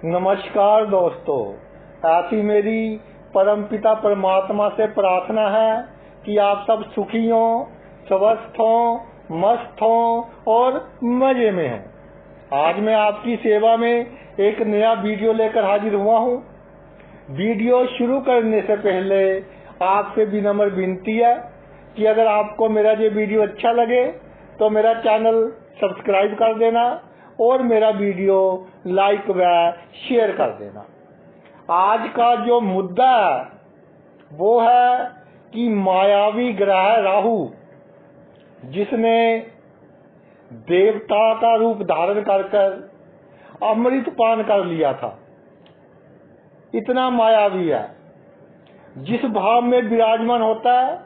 नमस्कार दोस्तों, ऐसी मेरी परमपिता परमात्मा से प्रार्थना है कि आप सब सुखी हों, स्वस्थ हों, मस्त हों और मजे में हैं। आज मैं आपकी सेवा में एक नया वीडियो लेकर हाजिर हुआ हूँ। वीडियो शुरू करने से पहले आपसे विनम्र विनती है कि अगर आपको मेरा ये वीडियो अच्छा लगे तो मेरा चैनल सब्सक्राइब कर देना और मेरा वीडियो लाइक व शेयर कर देना। आज का जो मुद्दा है वो है कि मायावी ग्रह राहु, जिसने देवता का रूप धारण कर अमृत पान कर लिया था, इतना मायावी है। जिस भाव में विराजमान होता है,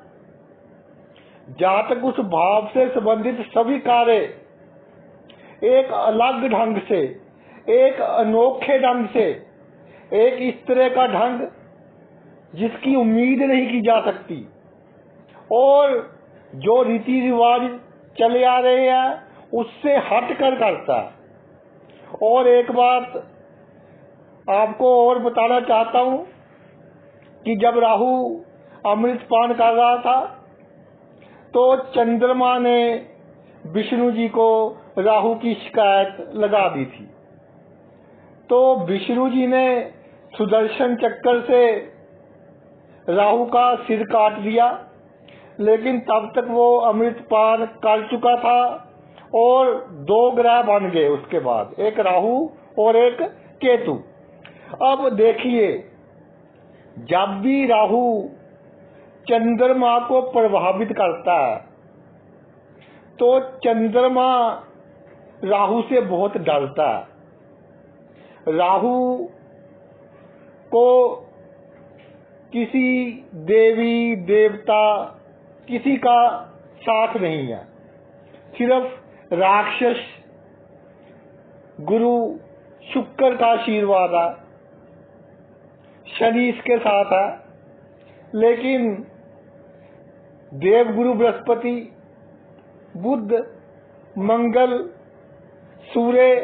जातक उस भाव से संबंधित सभी कार्य एक अलग ढंग से, एक अनोखे ढंग से, एक इस तरह का ढंग जिसकी उम्मीद नहीं की जा सकती और जो रीति रिवाज चले आ रहे हैं उससे हटकर करता है। और एक बात आपको और बताना चाहता हूं कि जब राहु अमृत पान कर रहा था तो चंद्रमा ने विष्णु जी को राहु की शिकायत लगा दी थी। तो विष्णु जी ने सुदर्शन चक्कर से राहु का सिर काट दिया, लेकिन तब तक वो अमृत पान कर चुका था और दो ग्रह बन गए उसके बाद, एक राहु और एक केतु। अब देखिए, जब भी राहु चंद्रमा को प्रभावित करता है तो चंद्रमा राहु से बहुत डरता है। राहु को किसी देवी देवता किसी का साथ नहीं है, सिर्फ राक्षस गुरु शुक्र का आशीर्वाद है, शनि इसके साथ है। लेकिन देवगुरु बृहस्पति, बुध, मंगल, सूर्य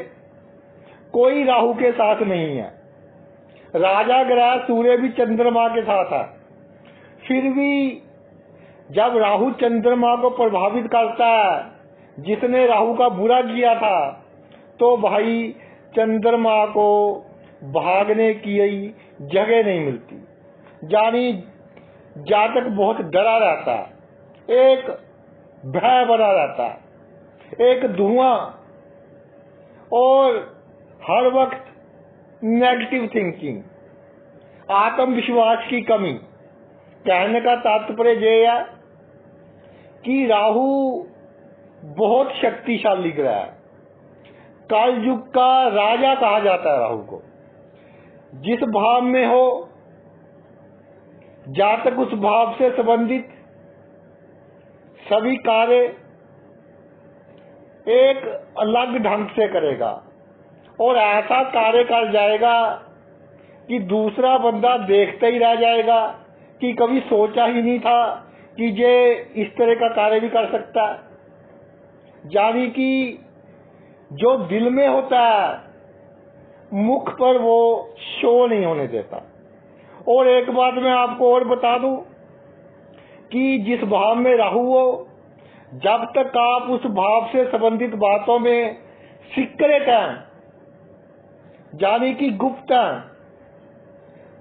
कोई राहु के साथ नहीं है। राजा ग्रह सूर्य भी चंद्रमा के साथ है। फिर भी जब राहु चंद्रमा को प्रभावित करता है, जिसने राहु का बुरा किया था, तो भाई चंद्रमा को भागने की जगह नहीं मिलती। यानी जातक बहुत डरा रहता है, एक भय बना रहता है, एक धुआं और हर वक्त नेगेटिव थिंकिंग, आत्मविश्वास की कमी। कहने का तात्पर्य यह है कि राहु बहुत शक्तिशाली ग्रह है, कल युग का राजा कहा जाता है राहु को। जिस भाव में हो, जातक उस भाव से संबंधित सभी कार्य एक अलग ढंग से करेगा और ऐसा कार्य कर जाएगा कि दूसरा बंदा देखते ही रह जाएगा कि कभी सोचा ही नहीं था कि ये इस तरह का कार्य भी कर सकता है। यानी कि जो दिल में होता है, मुख पर वो शो नहीं होने देता। और एक बात मैं आपको और बता दूं कि जिस भाव में राहु हो, जब तक आप उस भाव से संबंधित बातों में सीक्रेट हैं, यानी कि गुप्त हैं,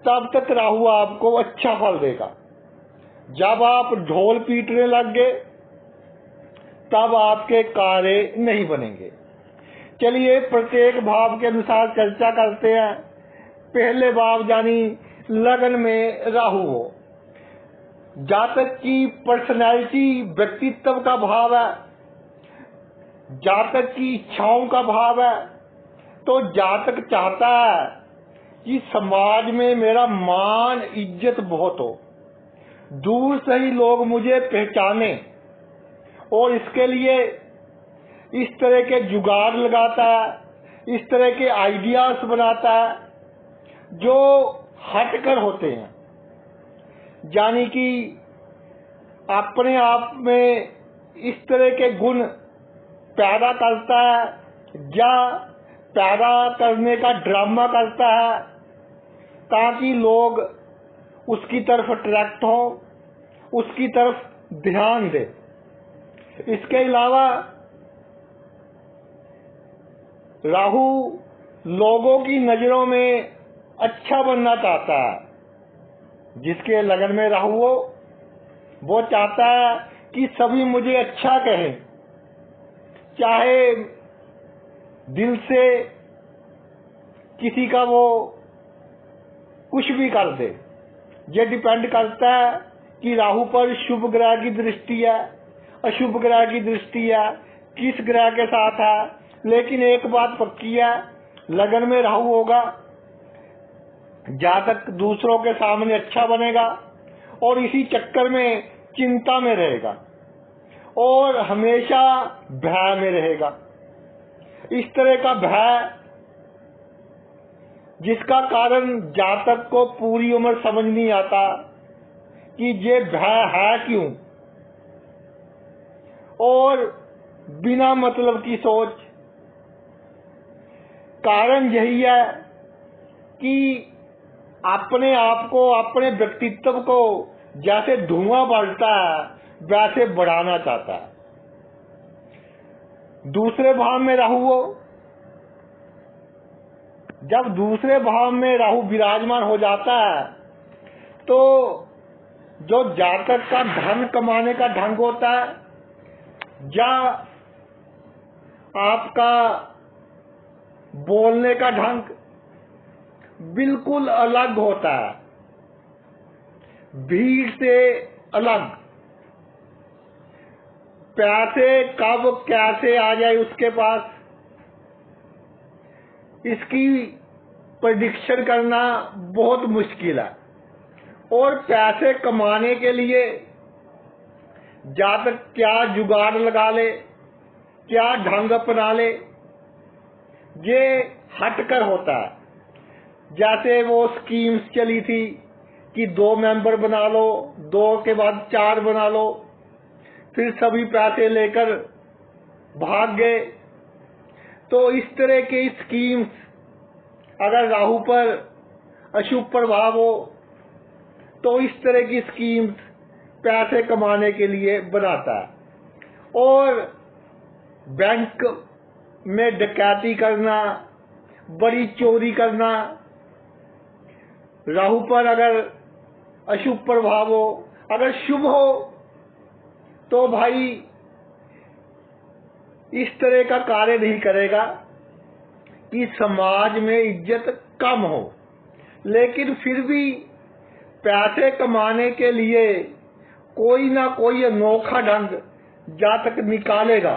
तब तक राहु आपको अच्छा फल देगा। जब आप ढोल पीटने लग गए, तब आपके कार्य नहीं बनेंगे। चलिए प्रत्येक भाव के अनुसार चर्चा करते हैं। पहले भाव यानी लगन में राहु हो, जातक की पर्सनैलिटी, व्यक्तित्व का भाव है, जातक की इच्छाओं का भाव है। तो जातक चाहता है कि समाज में मेरा मान इज्जत बहुत हो, दूर से ही लोग मुझे पहचाने, और इसके लिए इस तरह के जुगाड़ लगाता है, इस तरह के आइडियाज बनाता है जो हटकर होते हैं। यानी कि अपने आप में इस तरह के गुण पैदा करता है या पैदा करने का ड्रामा करता है ताकि लोग उसकी तरफ अट्रैक्ट हो, उसकी तरफ ध्यान दे। इसके अलावा राहु लोगों की नजरों में अच्छा बनना चाहता है। जिसके लगन में राहु हो वो चाहता है कि सभी मुझे अच्छा कहें, चाहे दिल से किसी का वो कुछ भी कर दे। ये डिपेंड करता है कि राहु पर शुभ ग्रह की दृष्टि है, अशुभ ग्रह की दृष्टि है, किस ग्रह के साथ है। लेकिन एक बात पक्की है, लगन में राहु होगा, जातक दूसरों के सामने अच्छा बनेगा और इसी चक्कर में चिंता में रहेगा और हमेशा भय में रहेगा। इस तरह का भय जिसका कारण जातक को पूरी उम्र समझ नहीं आता कि ये भय है क्यों, और बिना मतलब की सोच। कारण यही है कि अपने आप को, अपने व्यक्तित्व को जैसे धुआं बढ़ता है वैसे बढ़ाना चाहता है। दूसरे भाव में राहु हो, जब दूसरे भाव में राहु विराजमान हो जाता है तो जो जातक का धन कमाने का ढंग होता है या आपका बोलने का ढंग बिल्कुल अलग होता है, भीड़ से अलग। पैसे कब कैसे आ जाए उसके पास, इसकी प्रेडिक्शन करना बहुत मुश्किल है। और पैसे कमाने के लिए जातक क्या जुगाड़ लगा ले, क्या ढंग अपना ले, ये हटकर होता है। जैसे वो स्कीम्स चली थी कि 2 मेंबर बना लो, 2 के बाद 4 बना लो, फिर सभी पैसे लेकर भाग गए। तो इस तरह की स्कीम्स अगर राहु पर अशुभ प्रभाव हो तो इस तरह की स्कीम्स पैसे कमाने के लिए बनाता है। और बैंक में डकैती करना, बड़ी चोरी करना, राहु पर अगर अशुभ प्रभाव हो, अगर शुभ हो तो भाई इस तरह का कार्य नहीं करेगा कि समाज में इज्जत कम हो। लेकिन फिर भी पैसे कमाने के लिए कोई ना कोई अनोखा ढंग जातक निकालेगा।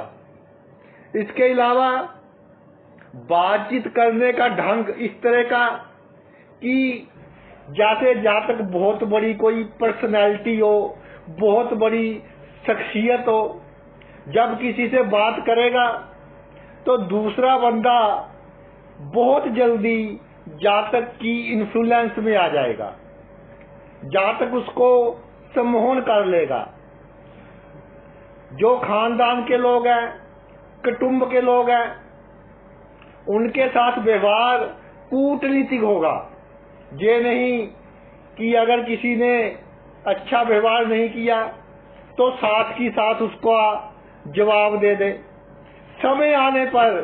इसके अलावा बातचीत करने का ढंग इस तरह का कि जैसे जातक बहुत बड़ी कोई पर्सनैलिटी हो, बहुत बड़ी शख्सियत हो, जब किसी से बात करेगा तो दूसरा बंदा बहुत जल्दी जातक की इन्फ्लुएंस में आ जाएगा, जातक उसको सम्मोहन कर लेगा। जो खानदान के लोग हैं, कुटुंब के लोग हैं, उनके साथ व्यवहार कूटनीतिक होगा। ये नहीं कि अगर किसी ने अच्छा व्यवहार नहीं किया तो साथ की साथ उसको जवाब दे दे। समय आने पर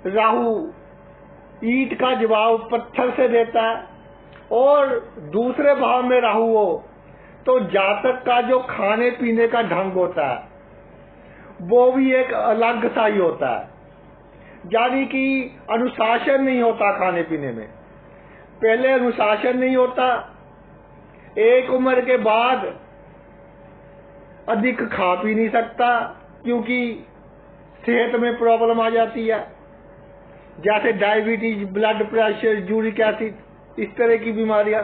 राहु ईंट का जवाब पत्थर से देता है। और दूसरे भाव में राहु हो तो जातक का जो खाने पीने का ढंग होता है वो भी एक अलग सा ही होता है, यानी कि अनुशासन नहीं होता खाने पीने में। पहले अनुशासन नहीं होता, एक उम्र के बाद अधिक खा पी नहीं सकता क्योंकि सेहत में प्रॉब्लम आ जाती है, जैसे diabetes, blood pressure, uric acid, इस तरह की बीमारियां।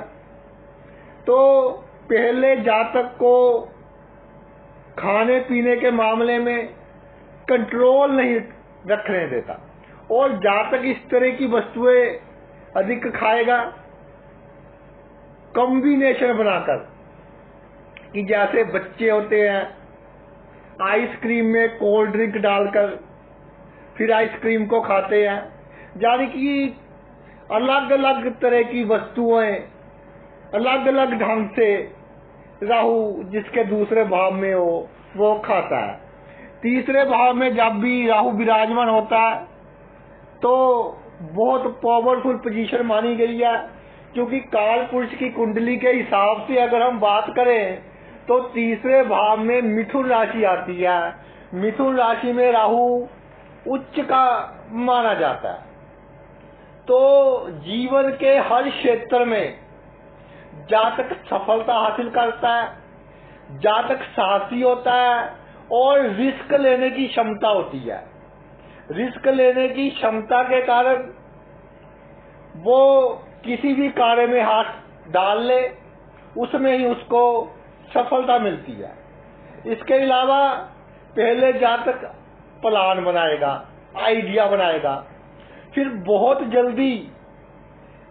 तो पहले जातक को खाने पीने के मामले में कंट्रोल नहीं रखने देता और जातक इस तरह की वस्तुएं अधिक खाएगा कॉम्बिनेशन बनाकर, कि जैसे बच्चे होते हैं आइसक्रीम में कोल्ड ड्रिंक डालकर फिर आइसक्रीम को खाते हैं, यानी कि अलग अलग तरह की वस्तुएं अलग अलग ढंग से राहु जिसके दूसरे भाव में हो वो खाता है। तीसरे भाव में जब भी राहु विराजमान होता है तो बहुत पावरफुल पोजीशन मानी गई है, क्योंकि काल पुरुष की कुंडली के हिसाब से अगर हम बात करें तो तीसरे भाव में मिथुन राशि आती है। मिथुन राशि में राहु उच्च का माना जाता है। तो जीवन के हर क्षेत्र में जातक सफलता हासिल करता है, जातक साहसी होता है और रिस्क लेने की क्षमता होती है। रिस्क लेने की क्षमता के कारण वो किसी भी कार्य में हाथ डाल ले, उसमें ही उसको सफलता मिलती है। इसके अलावा पहले जातक प्लान बनाएगा, आइडिया बनाएगा, फिर बहुत जल्दी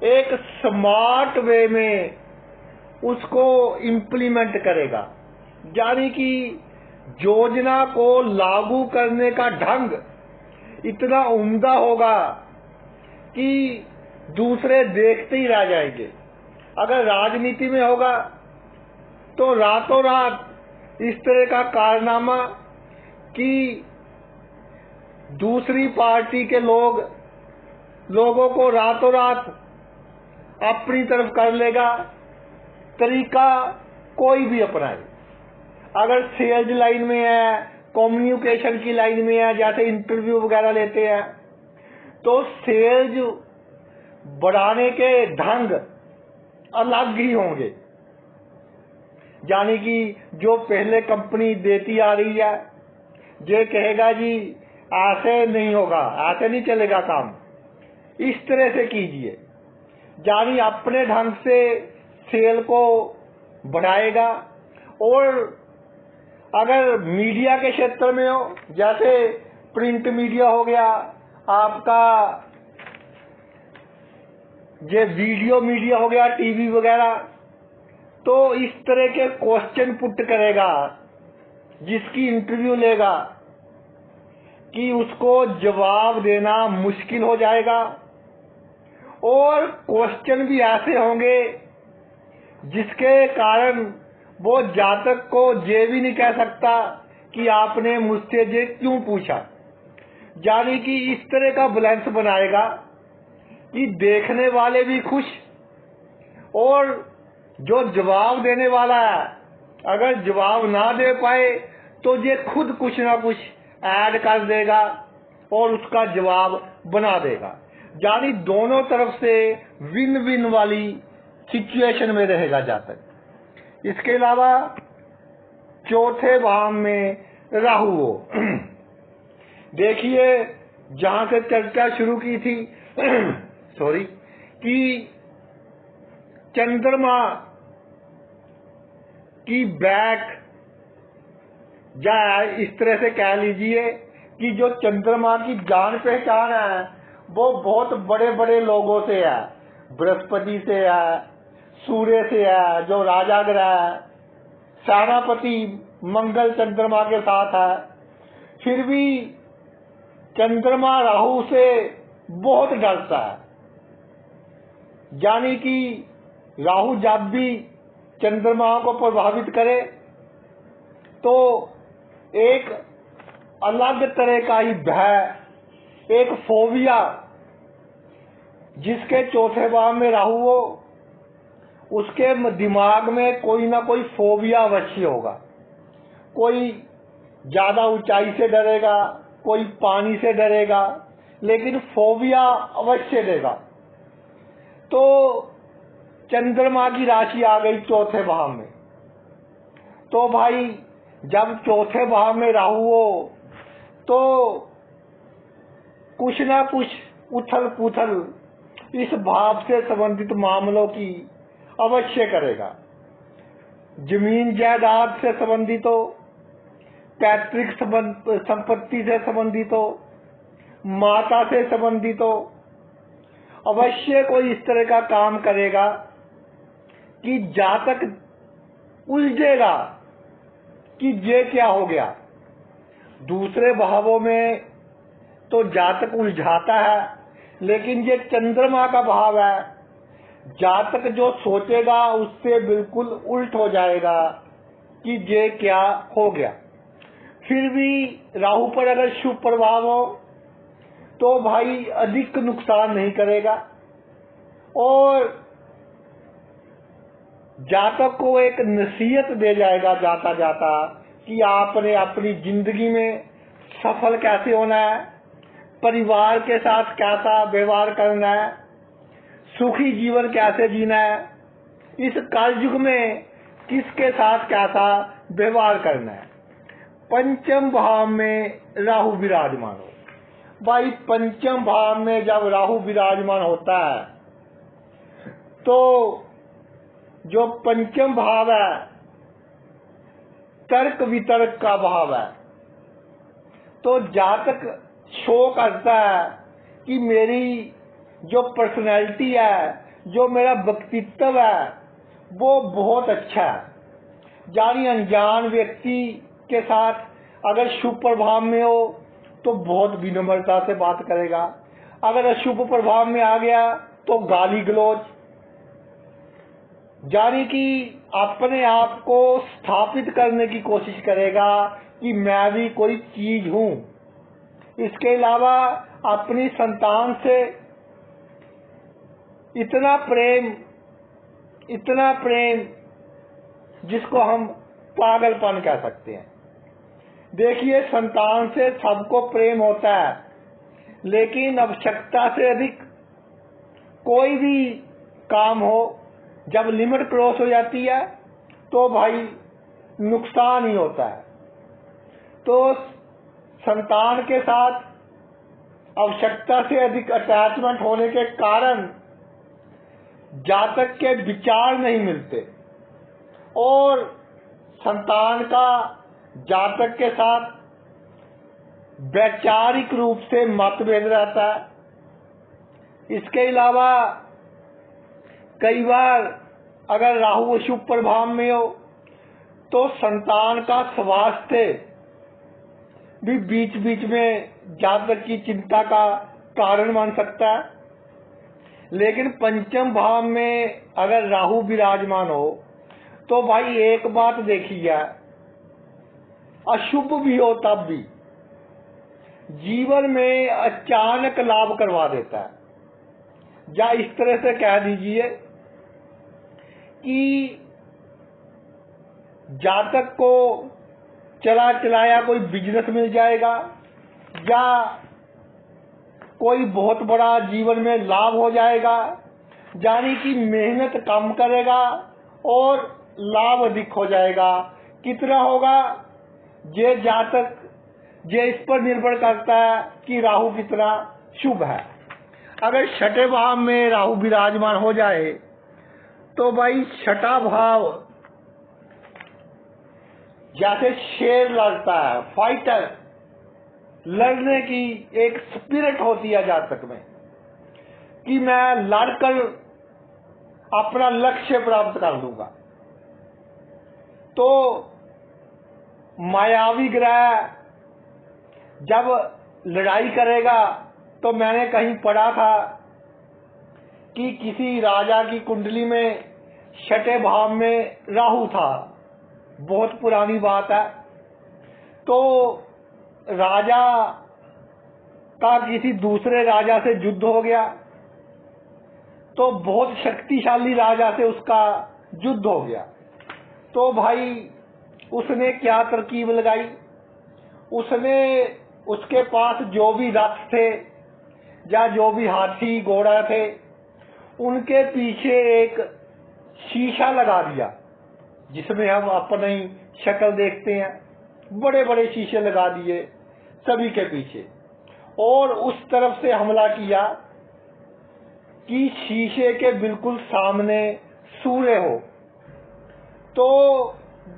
एक स्मार्ट वे में उसको इम्प्लीमेंट करेगा। यानी कि योजना को लागू करने का ढंग इतना उम्दा होगा कि दूसरे देखते ही रह जाएंगे। अगर राजनीति में होगा तो रातों रात इस तरह का कारनामा कि दूसरी पार्टी के लोगों को रातों रात अपनी तरफ कर लेगा। तरीका कोई भी अपनाए, अगर सेल्स लाइन में है, कम्युनिकेशन की लाइन में है, जैसे इंटरव्यू वगैरह लेते हैं, तो सेल्स बढ़ाने के ढंग अलग ही होंगे। यानी कि जो पहले कंपनी देती आ रही है, ये कहेगा जी ऐसे नहीं होगा, ऐसे नहीं चलेगा काम, इस तरह से कीजिए। यानी अपने ढंग से सेल को बढ़ाएगा। और अगर मीडिया के क्षेत्र में हो, जैसे प्रिंट मीडिया हो गया, आपका ये वीडियो मीडिया हो गया, टीवी वगैरह, तो इस तरह के क्वेश्चन पुट करेगा, जिसकी इंटरव्यू लेगा कि उसको जवाब देना मुश्किल हो जाएगा। और क्वेश्चन भी ऐसे होंगे जिसके कारण वो जातक को ये भी नहीं कह सकता कि आपने मुझसे ये क्यों पूछा। यानी कि इस तरह का बैलेंस बनाएगा कि देखने वाले भी खुश, और जो जवाब देने वाला है अगर जवाब ना दे पाए तो ये खुद कुछ ना कुछ ऐड कर देगा और उसका जवाब बना देगा। यानी दोनों तरफ से विन विन वाली सिचुएशन में रहेगा जातक। इसके अलावा चौथे भाव में राहु हो। देखिए जहां से चर्चा शुरू की थी सॉरी, कि चंद्रमा की बैक, या इस तरह से कह लीजिए कि जो चंद्रमा की जान पहचान है वो बहुत बड़े बड़े लोगों से है। बृहस्पति से है, सूर्य से है जो राजा ग्रह है, सेनापति मंगल चंद्रमा के साथ है। फिर भी चंद्रमा राहु से बहुत डरता है। यानी कि राहु जब भी चंद्रमा को प्रभावित करे तो एक अलग तरह का ही भय, एक फोबिया, जिसके चौथे भाव में राहु हो उसके दिमाग में कोई ना कोई फोबिया अवश्य होगा। कोई ज्यादा ऊंचाई से डरेगा, कोई पानी से डरेगा, लेकिन फोबिया अवश्य देगा। तो चंद्रमा की राशि आ गई चौथे भाव में, तो भाई जब चौथे भाव में राहु हो तो कुछ ना कुछ उथल पुथल इस भाव से संबंधित मामलों की अवश्य करेगा। जमीन जायदाद से संबंधित हो, पैतृक संपत्ति से संबंधित हो, माता से संबंधित हो, अवश्य कोई इस तरह का काम करेगा कि जातक उलझेगा कि ये क्या हो गया। दूसरे भावों में तो जातक उलझाता है, लेकिन ये चंद्रमा का भाव है, जातक जो सोचेगा उससे बिल्कुल उल्ट हो जाएगा कि ये क्या हो गया। फिर भी राहु पर अगर शुभ प्रभाव हो तो भाई अधिक नुकसान नहीं करेगा और जातक को एक नसीहत दे जाएगा जाता जाता कि आपने अपनी जिंदगी में सफल कैसे होना है, परिवार के साथ कैसा व्यवहार करना है, सुखी जीवन कैसे जीना है, इस कलयुग में किसके साथ कैसा व्यवहार करना है। पंचम भाव में राहु विराजमान हो, भाई पंचम भाव में जब राहु विराजमान होता है तो जो पंचम भाव है तर्क वितर्क का भाव है, तो जातक शो करता है कि मेरी जो पर्सनैलिटी है, जो मेरा व्यक्तित्व है वो बहुत अच्छा है। जानी अनजान व्यक्ति के साथ अगर शुभ प्रभाव में हो तो बहुत विनम्रता से बात करेगा, अगर अशुभ प्रभाव में आ गया तो गाली गलौज, जानी कि अपने आप को स्थापित करने की कोशिश करेगा कि मैं भी कोई चीज हूं। इसके अलावा अपनी संतान से इतना प्रेम जिसको हम पागलपन कह सकते हैं। देखिए, संतान से सबको प्रेम होता है, लेकिन आवश्यकता से अधिक कोई भी काम हो, जब लिमिट क्रॉस हो जाती है तो भाई नुकसान ही होता है। तो संतान के साथ आवश्यकता से अधिक अटैचमेंट होने के कारण जातक के विचार नहीं मिलते और संतान का जातक के साथ वैचारिक रूप से मतभेद रहता है। इसके अलावा कई बार अगर राहु अशुभ प्रभाव में हो तो संतान का स्वास्थ्य भी बीच बीच में जातक की चिंता का कारण बन सकता है। लेकिन पंचम भाव में अगर राहु विराजमान हो तो भाई एक बात देखिए, अशुभ भी हो तब भी जीवन में अचानक लाभ करवा देता है। या इस तरह से कह दीजिए कि जातक को चला चलाया कोई बिजनेस मिल जाएगा या कोई बहुत बड़ा जीवन में लाभ हो जाएगा, यानी कि मेहनत कम करेगा और लाभ अधिक हो जाएगा। कितना होगा ये जातक ये इस पर निर्भर करता है कि राहु कितना शुभ है। अगर छठे भाव में राहु विराजमान हो जाए तो भाई छठा भाव जैसे शेर लड़ता है, फाइटर, लड़ने की एक स्पिरिट होती है जातक में कि मैं लड़कर अपना लक्ष्य प्राप्त कर लूंगा। तो मायावी ग्रह जब लड़ाई करेगा, तो मैंने कहीं पढ़ा था कि किसी राजा की कुंडली में छठे भाव में राहु था, बहुत पुरानी बात है। तो राजा का किसी दूसरे राजा से युद्ध हो गया, तो बहुत शक्तिशाली राजा से उसका युद्ध हो गया। तो भाई उसने क्या तरकीब लगाई, उसने उसके पास जो भी रथ थे या जो भी हाथी घोड़ा थे उनके पीछे एक शीशा लगा दिया जिसमें हम अपनी शक्ल देखते हैं। बड़े बड़े शीशे लगा दिए सभी के पीछे और उस तरफ से हमला किया कि शीशे के बिल्कुल सामने सूर्य हो। तो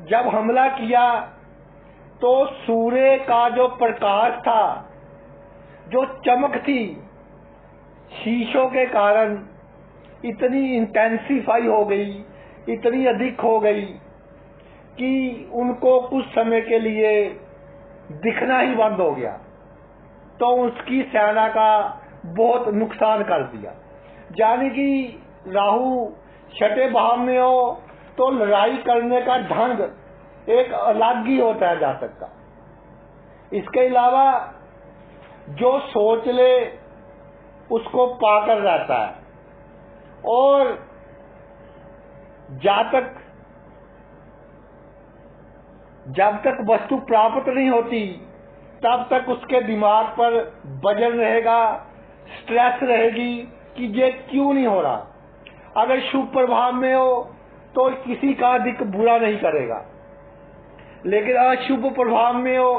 जब हमला किया तो सूर्य का जो प्रकाश था, जो चमक थी, शीशों के कारण इतनी इंटेंसिफाई हो गई, इतनी अधिक हो गई कि उनको कुछ समय के लिए दिखना ही बंद हो गया। तो उसकी सेना का बहुत नुकसान कर दिया। यानी कि राहु छठे भाव में हो तो लड़ाई करने का ढंग एक अलग ही होता है जातक का। इसके अलावा जो सोच ले उसको पाकर रहता है, और जातक जब तक वस्तु प्राप्त नहीं होती तब तक उसके दिमाग पर वजन रहेगा, स्ट्रेस रहेगी कि ये क्यों नहीं हो रहा। अगर शुभ प्रभाव में हो तो किसी का अधिक बुरा नहीं करेगा, लेकिन अशुभ प्रभाव में हो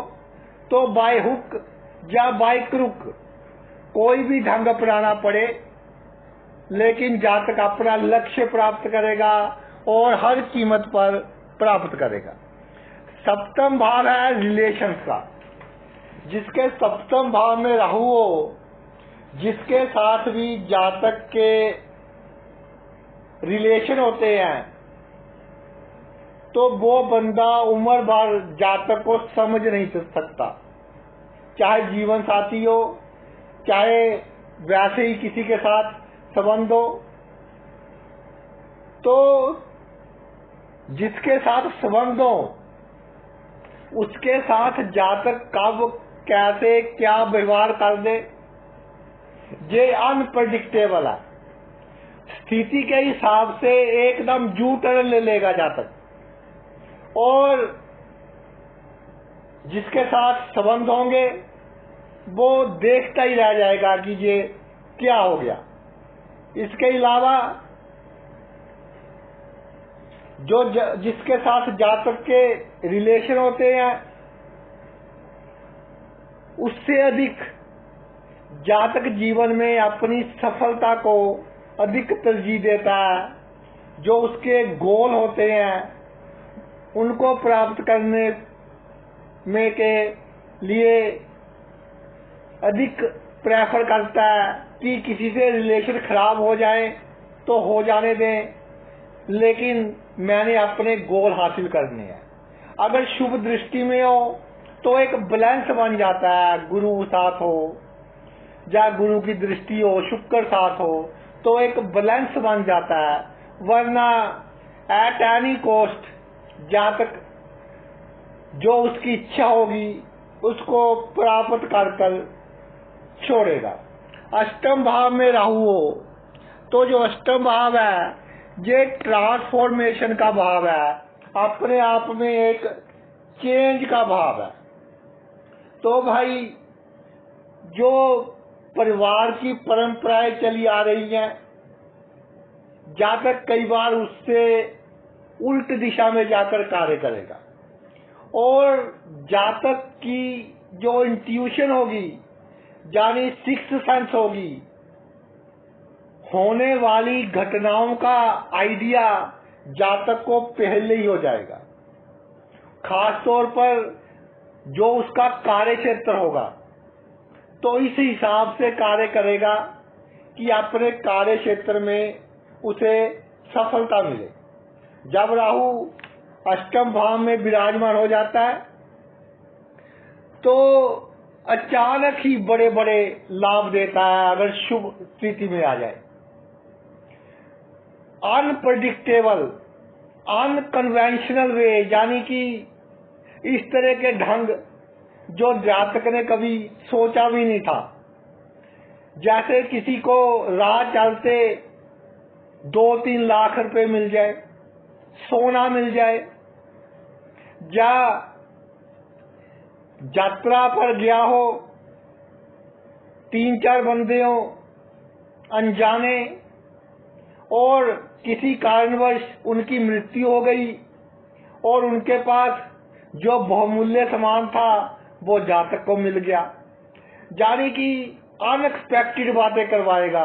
तो बाय हुक या बाय क्रुक कोई भी ढंग अपनाना पड़े, लेकिन जातक अपना लक्ष्य प्राप्त करेगा और हर कीमत पर प्राप्त करेगा। सप्तम भाव है रिलेशन का। जिसके सप्तम भाव में राहु हो, जिसके साथ भी जातक के रिलेशन होते हैं, तो वो बंदा उम्र भर जातक को समझ नहीं सकता, चाहे जीवन साथी हो, चाहे वैसे ही किसी के साथ संबंध हो। तो जिसके साथ संबंध हो उसके साथ जातक कब कैसे क्या व्यवहार कर दे, ये अनप्रेडिक्टेबल है। स्थिति के हिसाब से एकदम यू टर्न ले लेगा जातक, और जिसके साथ संबंध होंगे वो देखता ही रह जाएगा कि ये क्या हो गया। इसके अलावा जो जिसके साथ जातक के रिलेशन होते हैं उससे अधिक जातक जीवन में अपनी सफलता को अधिक तरजीह देता है। जो उसके गोल होते हैं उनको प्राप्त करने में के लिए अधिक प्रेफर करता है कि किसी से रिलेशन खराब हो जाए तो हो जाने दें, लेकिन मैंने अपने गोल हासिल करने हैं। अगर शुभ दृष्टि में हो तो एक बैलेंस बन जाता है, गुरु साथ हो या गुरु की दृष्टि हो, शुक्र साथ हो तो एक बैलेंस बन जाता है। वरना एट एनी कॉस्ट जातक जो उसकी इच्छा होगी उसको प्राप्त कर छोड़ेगा। अष्टम भाव में राहु हो तो जो अष्टम भाव है ये ट्रांसफॉर्मेशन का भाव है, अपने आप में एक चेंज का भाव है। तो भाई जो परिवार की परंपराएं चली आ रही हैं, जातक कई बार उससे उल्ट दिशा में जाकर कार्य करेगा, और जातक की जो इंट्यूशन होगी यानी सिक्स्थ सेंस होगी, होने वाली घटनाओं का आइडिया जातक को पहले ही हो जाएगा। खास तौर पर जो उसका कार्य क्षेत्र होगा तो इस हिसाब से कार्य करेगा कि अपने कार्य क्षेत्र में उसे सफलता मिले। जब राहु अष्टम भाव में विराजमान हो जाता है तो अचानक ही बड़े बड़े लाभ देता है अगर शुभ स्थिति में आ जाए। अनप्रेडिक्टेबल, अनकन्वेंशनल वे, यानी कि इस तरह के ढंग जो जातक ने कभी सोचा भी नहीं था। जैसे किसी को राह चलते 2-3 लाख रुपए मिल जाए, सोना मिल जाए, या यात्रा पर गया हो, 3-4 बंदे हो अनजाने और किसी कारणवश उनकी मृत्यु हो गई और उनके पास जो बहुमूल्य सामान था वो जातक को मिल गया। यानी कि अनएक्सपेक्टेड बातें करवाएगा।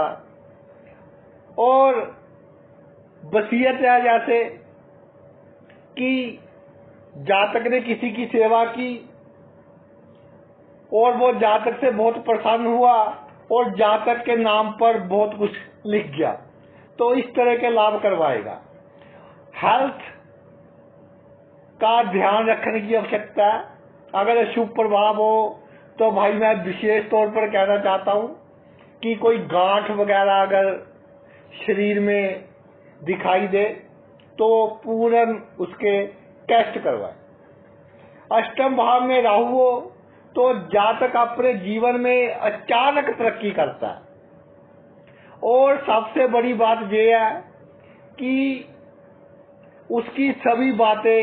और वसीयत है जैसे कि जातक ने किसी की सेवा की और वो जातक से बहुत प्रसन्न हुआ और जातक के नाम पर बहुत कुछ लिख गया, तो इस तरह के लाभ करवाएगा। हेल्थ का ध्यान रखने की आवश्यकता है। अगर शुभ प्रभाव हो तो भाई मैं विशेष तौर पर कहना चाहता हूं कि कोई गांठ वगैरह अगर शरीर में दिखाई दे तो पूर्ण उसके टेस्ट करवाए। अष्टम भाव में राहु हो तो जातक अपने जीवन में अचानक तरक्की करता है। और सबसे बड़ी बात यह है कि उसकी सभी बातें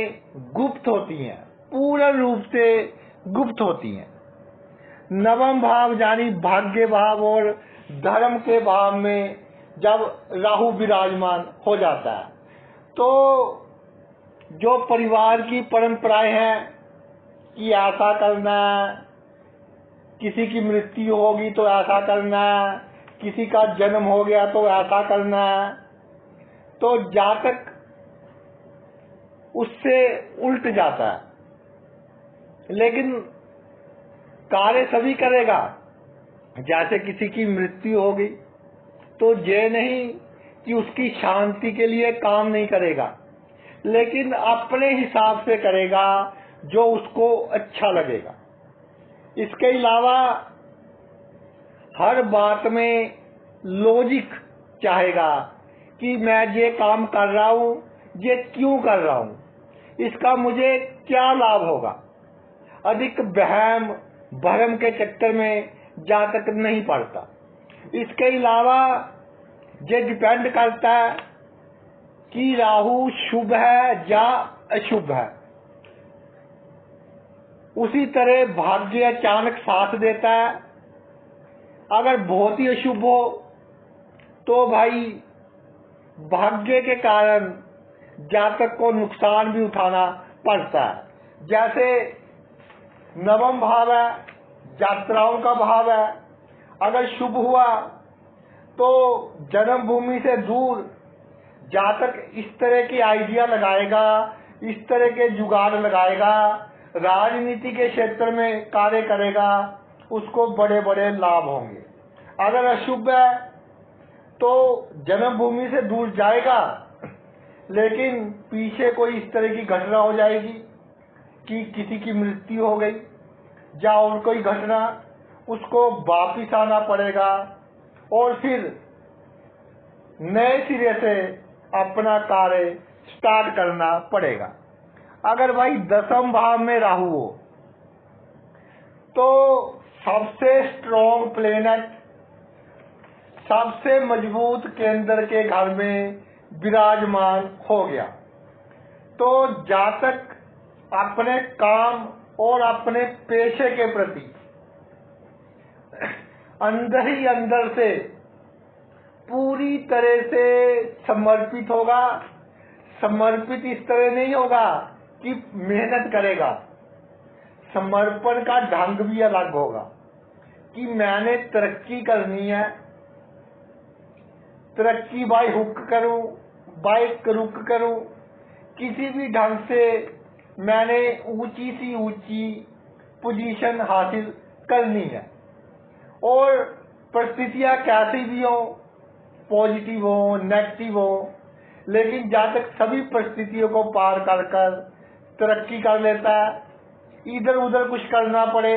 गुप्त होती हैं, पूर्ण रूप से गुप्त होती हैं। नवम भाव यानी भाग्य भाव और धर्म के भाव में जब राहु विराजमान हो जाता है तो जो परिवार की परंपराएं हैं कि ऐसा करना, किसी की मृत्यु होगी तो ऐसा करना, किसी का जन्म हो गया तो ऐसा करना, तो जातक उससे उल्ट जाता है। लेकिन कार्य सभी करेगा। जैसे किसी की मृत्यु हो गई तो ये नहीं कि उसकी शांति के लिए काम नहीं करेगा, लेकिन अपने हिसाब से करेगा जो उसको अच्छा लगेगा। इसके अलावा हर बात में लॉजिक चाहेगा कि मैं ये काम कर रहा हूं, ये क्यों कर रहा हूं, इसका मुझे क्या लाभ होगा। अधिक वहम भरम के चक्कर में जातक नहीं पड़ता। इसके अलावा ये डिपेंड करता है कि राहु शुभ है या अशुभ है। उसी तरह भाग्य अचानक साथ देता है। अगर बहुत ही अशुभ हो तो भाई भाग्य के कारण जातक को नुकसान भी उठाना पड़ता है। जैसे नवम भाव है, यात्राओं का भाव है। अगर शुभ हुआ तो जन्मभूमि से दूर जातक इस तरह की आइडिया लगाएगा, इस तरह के जुगाड़ लगाएगा, राजनीति के क्षेत्र में कार्य करेगा, उसको बड़े बड़े लाभ होंगे। अगर अशुभ है तो जन्मभूमि से दूर जाएगा, लेकिन पीछे कोई इस तरह की घटना हो जाएगी कि किसी की मृत्यु हो गई या और कोई घटना, उसको वापिस आना पड़ेगा और फिर नए सिरे से अपना कार्य स्टार्ट करना पड़ेगा। अगर भाई दसम भाव में राहु हो तो सबसे स्ट्रॉन्ग प्लेनेट, सबसे मजबूत केंद्र के घर में विराजमान हो गया तो जातक अपने काम और अपने पेशे के प्रति अंदर ही अंदर से पूरी तरह से समर्पित होगा। समर्पित इस तरह नहीं होगा कि मेहनत करेगा, समर्पण का ढंग भी अलग होगा कि मैंने तरक्की करनी है, तरक्की बाय हुक करूं, बाय क्रुक करूं, किसी भी ढंग से मैंने ऊंची सी ऊंची पोजीशन हासिल करनी है। और परिस्थितियां कैसी भी हो, पॉजिटिव हो, नेगेटिव हो, लेकिन जातक सभी परिस्थितियों को पार कर कर तरक्की कर लेता है। इधर उधर कुछ करना पड़े,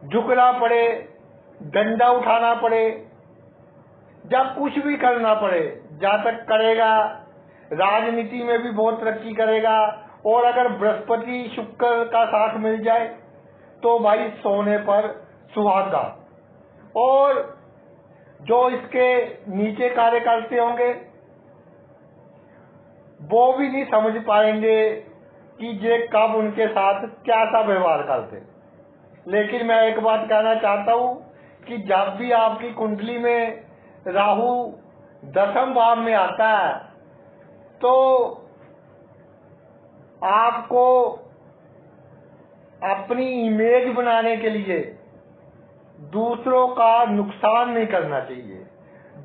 झुकना पड़े, डंडा उठाना पड़े, जब कुछ भी करना पड़े जातक करेगा। राजनीति में भी बहुत तरक्की करेगा। और अगर बृहस्पति शुक्र का साथ मिल जाए तो भाई सोने पर सुहागा। और जो इसके नीचे कार्य करते होंगे वो भी नहीं समझ पाएंगे कि ये कब उनके साथ कैसा व्यवहार करते। लेकिन मैं एक बात कहना चाहता हूं कि जब भी आपकी कुंडली में राहु दसम भाव में आता है तो आपको अपनी इमेज बनाने के लिए दूसरों का नुकसान नहीं करना चाहिए,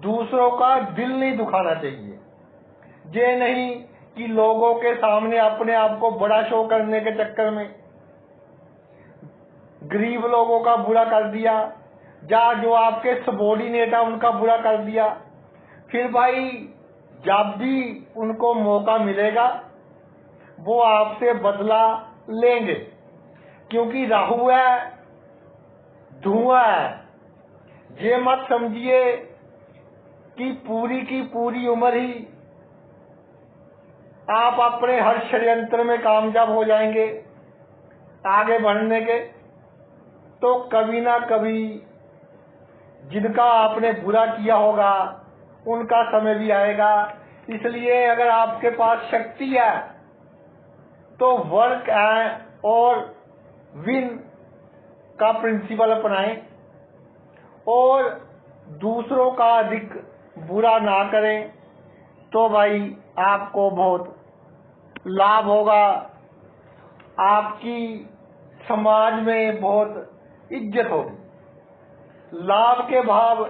दूसरों का दिल नहीं दुखाना चाहिए। ये नहीं कि लोगों के सामने अपने आप को बड़ा शो करने के चक्कर में गरीब लोगों का बुरा कर दिया, या जो आपके सबॉर्डिनेट है उनका बुरा कर दिया। फिर भाई जब भी उनको मौका मिलेगा वो आपसे बदला लेंगे, क्योंकि राहु है, धुआं है, ये मत समझिए कि पूरी की पूरी उम्र ही आप अपने हर षड्यंत्र में कामयाब हो जाएंगे आगे बढ़ने के। तो कभी ना कभी जिनका आपने बुरा किया होगा उनका समय भी आएगा। इसलिए अगर आपके पास शक्ति है तो वर्क और विन का प्रिंसिपल अपनाएं और दूसरों का अधिक बुरा ना करें, तो भाई आपको बहुत लाभ होगा, आपकी समाज में बहुत इज्जत होगी। लाभ के भाव,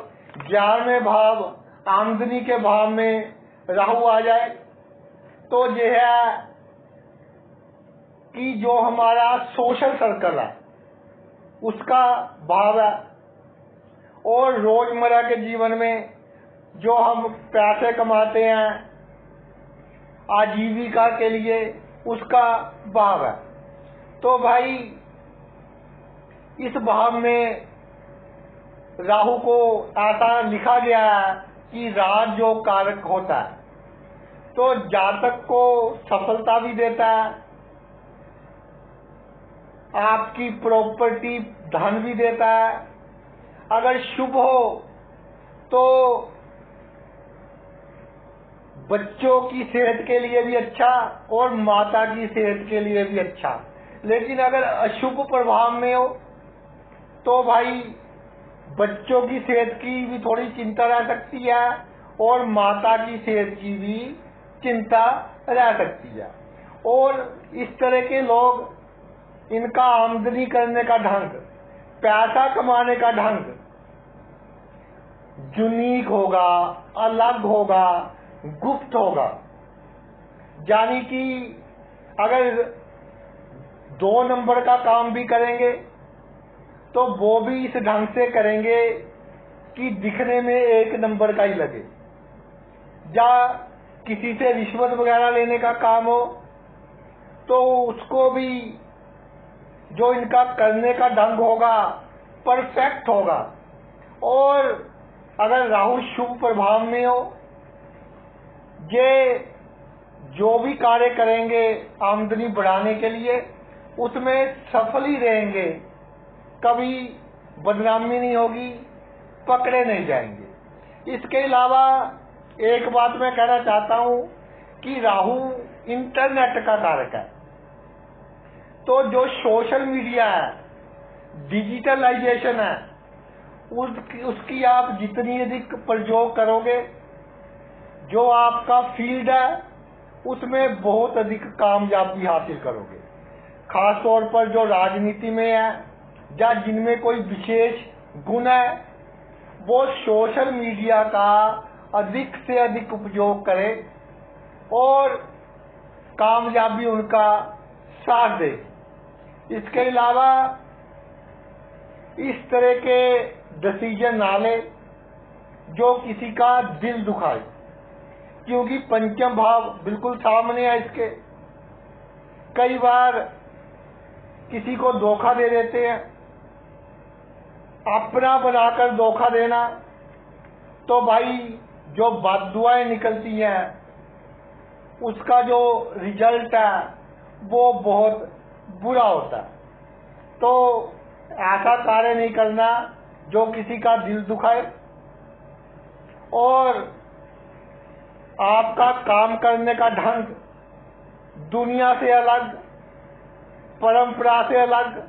11वें भाव, आमदनी के भाव में राहु आ जाए तो यह है कि जो हमारा सोशल सर्कल है उसका भाव है, और रोजमर्रा के जीवन में जो हम पैसे कमाते हैं आजीविका के लिए उसका भाव है। तो भाई इस भाव में राहु को ऐसा लिखा गया है कि राज जो कारक होता है तो जातक को सफलता भी देता है, आपकी प्रॉपर्टी धन भी देता है। अगर शुभ हो तो बच्चों की सेहत के लिए भी अच्छा और माता की सेहत के लिए भी अच्छा। लेकिन अगर अशुभ प्रभाव में हो तो भाई बच्चों की सेहत की भी थोड़ी चिंता रह सकती है और माता की सेहत की भी चिंता रह सकती है। और इस तरह के लोग, इनका आमदनी करने का ढंग, पैसा कमाने का ढंग यूनिक होगा, अलग होगा, गुप्त होगा। यानी कि अगर 2 नंबर का काम भी करेंगे तो वो भी इस ढंग से करेंगे कि दिखने में 1 नंबर का ही लगे। या किसी से रिश्वत वगैरह लेने का काम हो तो उसको भी जो इनका करने का ढंग होगा परफेक्ट होगा। और अगर राहु शुभ प्रभाव में हो, ये जो भी कार्य करेंगे आमदनी बढ़ाने के लिए उसमें सफल ही रहेंगे, कभी बदनामी नहीं होगी, पकड़े नहीं जाएंगे। इसके अलावा एक बात मैं कहना चाहता हूं कि राहु इंटरनेट का कारक है। तो जो सोशल मीडिया है, डिजिटलाइजेशन है, उसकी आप जितनी अधिक प्रयोग करोगे, जो आपका फील्ड है उसमें बहुत अधिक कामयाबी हासिल करोगे। खास तौर पर जो राजनीति में है या जिनमें कोई विशेष गुण है वो सोशल मीडिया का अधिक से अधिक उपयोग करें और कामयाबी उनका साथ दे। इसके अलावा इस तरह के डिसीजन ना ले जो किसी का दिल दुखाए, क्योंकि पंचम भाव बिल्कुल सामने है इसके। कई बार किसी को धोखा दे देते हैं, अपना बनाकर धोखा देना, तो भाई जो बददुआएं निकलती हैं उसका जो रिजल्ट है वो बहुत बुरा होता है। तो ऐसा कार्य नहीं करना जो किसी का दिल दुखाए। और आपका काम करने का ढंग दुनिया से अलग, परंपरा से अलग।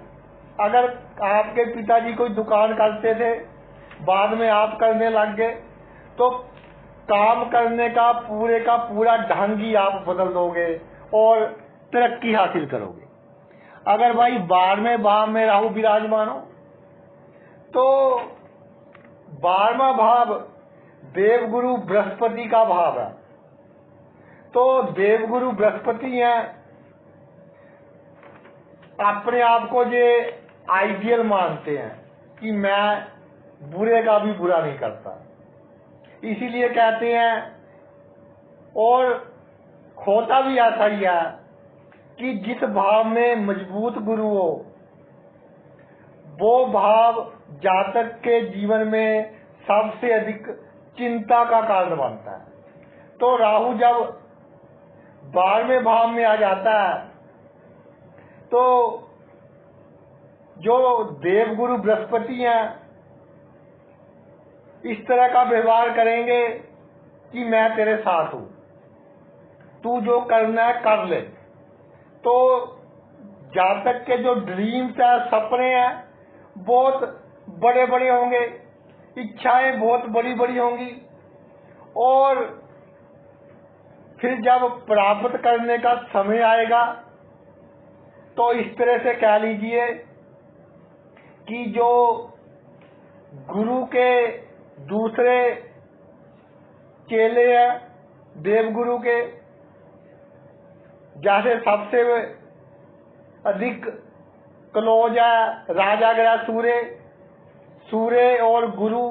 अगर आपके पिताजी कोई दुकान करते थे, बाद में आप करने लग गए, तो काम करने का पूरा ढंग ही आप बदल दोगे और तरक्की हासिल करोगे। अगर भाई 12वें भाव में राहु विराजमान हो तो 12वां भाव देवगुरु बृहस्पति का भाव है। तो देवगुरु बृहस्पति हैं, अपने आप को ये आइडियल मानते हैं कि मैं बुरे का भी बुरा नहीं करता, इसीलिए कहते हैं। और होता भी ऐसा ही है कि जिस भाव में मजबूत गुरु हो वो भाव जातक के जीवन में सबसे अधिक चिंता का कारण बनता है। तो राहु जब 12वें भाव में आ जाता है तो जो देवगुरु बृहस्पति हैं इस तरह का व्यवहार करेंगे कि मैं तेरे साथ हूं, तू जो करना है कर ले। तो जातक के जो ड्रीम्स है, सपने हैं, बहुत बड़े बड़े होंगे, इच्छाएं बहुत बड़ी बड़ी होंगी, और फिर जब प्राप्त करने का समय आएगा तो इस तरह से कह लीजिए कि जो गुरु के दूसरे चेले हैं, देवगुरु के, जैसे सबसे अधिक क्लोज है राजा ग्रह सूर्य, सूर्य और गुरु,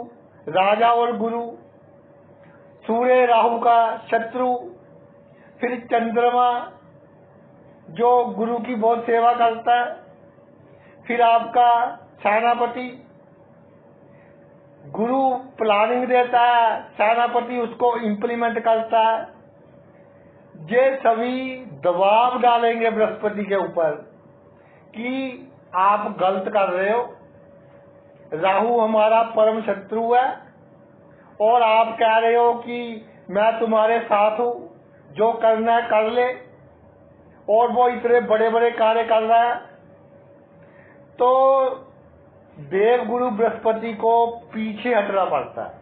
राजा और गुरु, सूर्य राहु का शत्रु, फिर चंद्रमा जो गुरु की बहुत सेवा करता है, फिर आपका सेनापति, गुरु प्लानिंग देता है, सेनापति उसको इम्प्लीमेंट करता है। ये सभी दबाव डालेंगे बृहस्पति के ऊपर कि आप गलत कर रहे हो, राहु हमारा परम शत्रु है और आप कह रहे हो कि मैं तुम्हारे साथ हूं, जो करना है कर ले, और वो इतने बड़े बड़े कार्य कर रहा है। तो देवगुरु बृहस्पति को पीछे हटना पड़ता है।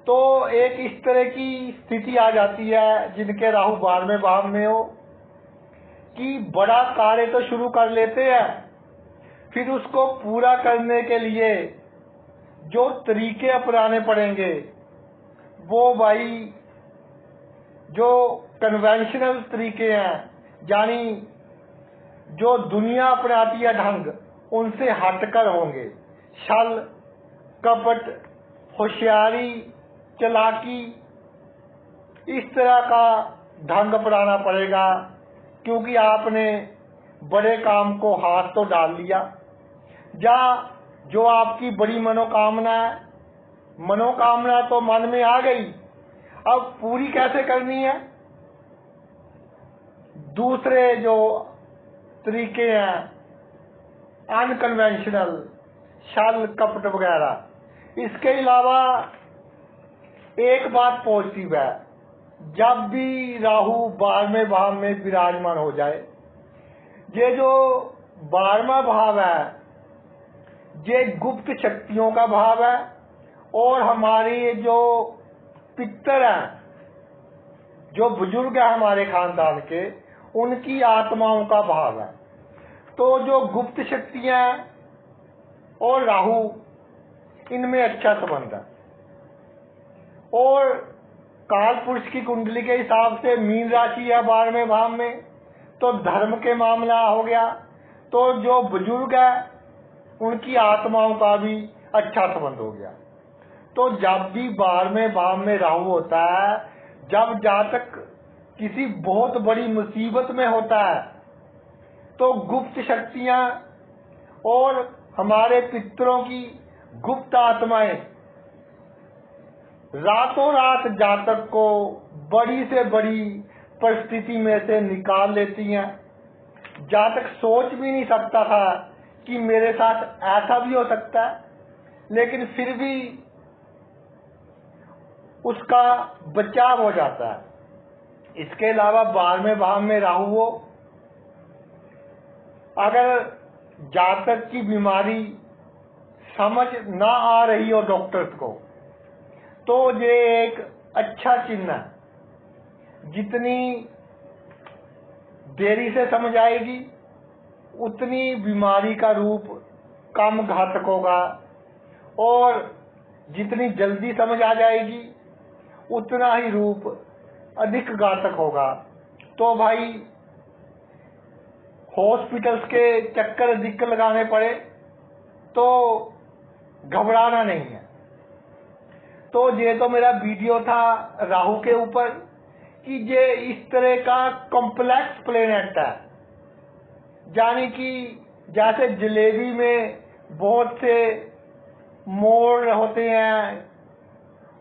तो एक इस तरह की स्थिति आ जाती है जिनके राहु 12वें भाव में हो कि बड़ा कार्य तो शुरू कर लेते हैं, फिर उसको पूरा करने के लिए जो तरीके अपनाने पड़ेंगे वो भाई जो कन्वेंशनल तरीके हैं, यानी जो दुनिया अपनाती है ढंग, उनसे हटकर होंगे। छल, कपट, होशियारी, चालाकी, इस तरह का ढंग अपनाना पड़ेगा, क्योंकि आपने बड़े काम को हाथ तो डाल लिया। या जो आपकी बड़ी मनोकामना है, मनोकामना तो मन में आ गई, अब पूरी कैसे करनी है? दूसरे जो तरीके हैं अनकन्वेंशनल, छल कपट वगैरह, इसके अलावा एक बात पॉजिटिव है, जब भी राहु 12वें भाव में विराजमान हो जाए, ये जो 12वां भाव है ये गुप्त शक्तियों का भाव है, और हमारी जो पितर हैं, जो बुजुर्ग है हमारे खानदान के, उनकी आत्माओं का भाव है। तो जो गुप्त शक्तियां और राहु, इनमें अच्छा संबंध है। और काल पुरुष की कुंडली के हिसाब से मीन राशि है 12वें भाव में, तो धर्म के मामला हो गया। तो जो बुजुर्ग है उनकी आत्माओं का भी अच्छा संबंध हो गया। तो जब भी 12वें भाव में राहु होता है, जब जातक किसी बहुत बड़ी मुसीबत में होता है, तो गुप्त शक्तियां और हमारे पितरों की गुप्त आत्माएं रातों रात जातक को बड़ी से बड़ी परिस्थिति में से निकाल लेती हैं। जातक सोच भी नहीं सकता था कि मेरे साथ ऐसा भी हो सकता है, लेकिन फिर भी उसका बचाव हो जाता है। इसके अलावा 12वें भाव में राहु हो, अगर जातक की बीमारी समझ ना आ रही हो डॉक्टर्स को, तो ये एक अच्छा चिन्ह है। जितनी देरी से समझ आएगी उतनी बीमारी का रूप कम घातक होगा, और जितनी जल्दी समझ आ जाएगी उतना ही रूप अधिक घातक होगा। तो भाई हॉस्पिटल्स के चक्कर अधिक लगाने पड़े तो घबराना नहीं है। तो ये तो मेरा वीडियो था राहु के ऊपर कि ये इस तरह का कॉम्प्लेक्स प्लेनेट है, यानी कि जैसे जलेबी में बहुत से मोड़ होते हैं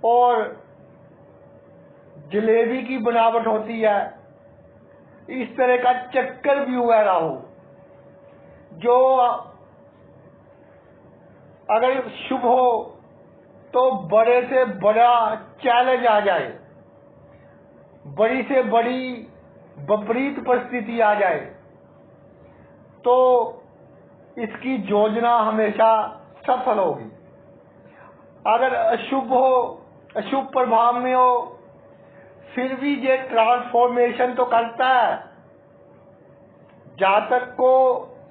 और जलेबी की बनावट होती है। इस तरह का चक्कर भी हुआ राहु, जो अगर शुभ हो तो बड़े से बड़ा चैलेंज आ जाए, बड़ी से बड़ी विपरीत परिस्थिति आ जाए, तो इसकी योजना हमेशा सफल होगी। अगर अशुभ हो, अशुभ प्रभाव में हो, फिर भी ये ट्रांसफॉर्मेशन तो करता है। जातक को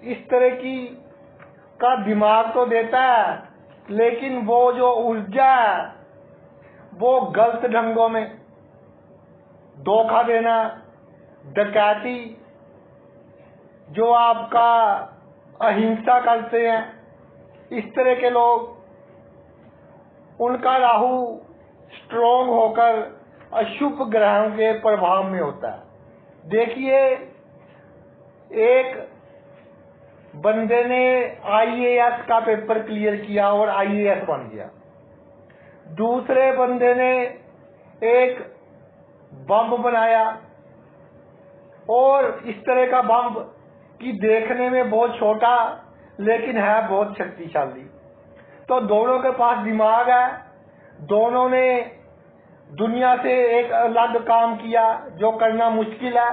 इस तरह की का दिमाग तो देता है, लेकिन वो जो ऊर्जा है वो गलत ढंगों में, धोखा देना, डकैती, जो आपका अहिंसा करते हैं, इस तरह के लोग, उनका राहु स्ट्रोंग होकर अशुभ ग्रहों के प्रभाव में होता है। देखिए, एक बंदे ने आईएएस का पेपर क्लियर किया और आईएएस बन गया। दूसरे बंदे ने एक बम बनाया और इस तरह का बम कि देखने में बहुत छोटा लेकिन है बहुत शक्तिशाली। तो दोनों के पास दिमाग है, दोनों ने दुनिया से एक अलग काम किया जो करना मुश्किल है,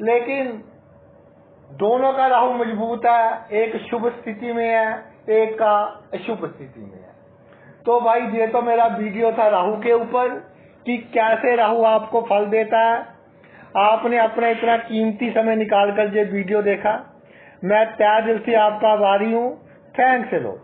लेकिन दोनों का राहु मजबूत है। एक शुभ स्थिति में है, एक का अशुभ स्थिति में है। तो भाई, ये तो मेरा वीडियो था राहु के ऊपर कि कैसे राहु आपको फल देता है। आपने अपना इतना कीमती समय निकाल कर ये वीडियो देखा, मैं तहे दिल से आपका आभारी हूँ। थैंक्स लो।